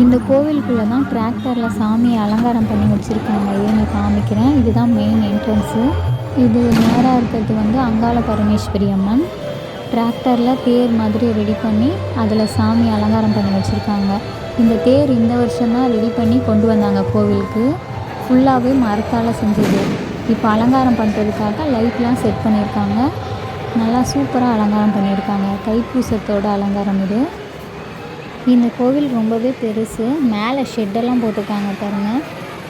இந்த கோவிலுக்குள்ளே தான் டிராக்டரில் சாமியை அலங்காரம் பண்ணி வச்சுருக்காங்க. இவங்க காமிக்கிறேன். இதுதான் மெயின் என்ட்ரன்ஸு. இது நேராக இருக்கிறது வந்து அங்காள பரமேஸ்வரி அம்மன். டிராக்டரில் தேர் மாதிரி ரெடி பண்ணி அதில் சாமி அலங்காரம் பண்ணி வச்சுருக்காங்க. இந்த தேர் இந்த வருஷம்தான் ரெடி பண்ணி கொண்டு வந்தாங்க கோவிலுக்கு. ஃபுல்லாகவே மரத்தால் செஞ்சது. இப்போ அலங்காரம் பண்ணுறதுக்காக லைட்லாம் செட் பண்ணியிருக்காங்க. நல்லா சூப்பராக அலங்காரம் பண்ணியிருக்காங்க. தைப்பூசத்தோட அலங்காரம் இது. இந்த கோவில் ரொம்பவே பெருசு. மேலே ஷெட்டெல்லாம் போட்டிருக்காங்க பாருங்கள்.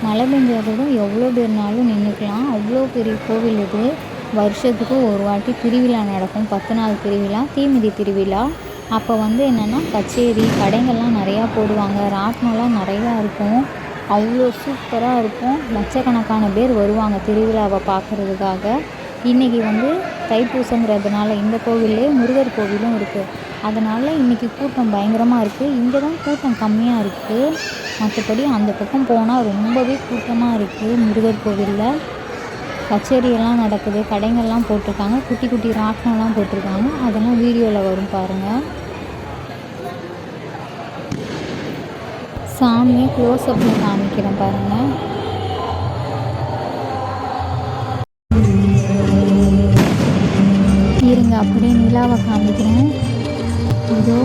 மழை பெஞ்சாலும் எவ்வளோ பேர்னாலும் நின்றுக்கலாம். அவ்வளோ பெரிய கோவில் இது. வருஷத்துக்கு ஒரு வாட்டி திருவிழா நடக்கும். 10 நாள் திருவிழா, தீமிதி திருவிழா. அப்போ வந்து என்னென்னா கச்சேரி கடைகள்லாம் நிறையா போடுவாங்க. ராட்டினம்லாம் நிறையா இருக்கும். அவ்வளோ சூப்பராக இருக்கும். லட்சக்கணக்கான பேர் வருவாங்க திருவிழாவை பார்க்குறதுக்காக. இன்றைக்கி வந்து தைப்பூசங்கிறதுனால இந்த கோவிலே முருகர் கோவிலும் இருக்குது. அதனால் இன்றைக்கி கூட்டம் பயங்கரமாக இருக்குது. இங்கே தான் கூட்டம் கம்மியாக இருக்குது. மற்றபடி அந்த பக்கம் போனால் ரொம்பவே கூட்டமாக இருக்குது. முருகர் கோவிலில் கச்சேரியெல்லாம் நடக்குது. கடைங்கள்லாம் போட்டிருக்காங்க. குட்டி குட்டி ராட்டினம்லாம் போட்டிருக்காங்க. அதெல்லாம் வீடியோவில் வரும் பாருங்கள். சாமியை க்ளோஸ்அப்பில் காமிக்கிறேன் பாருங்கள். இருங்க அப்படியே நிலாவை காமிக்கிறேன். இதோ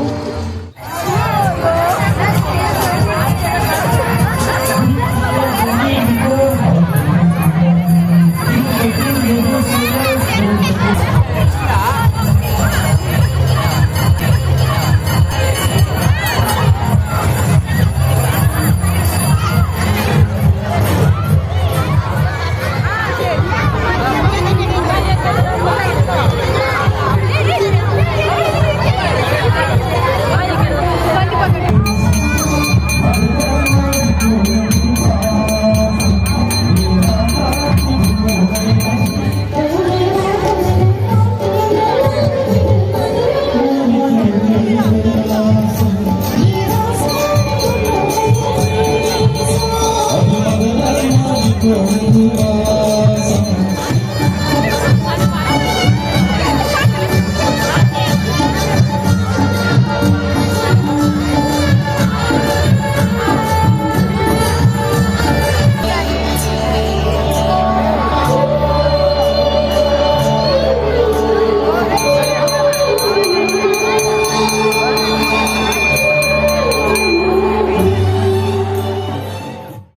Oh,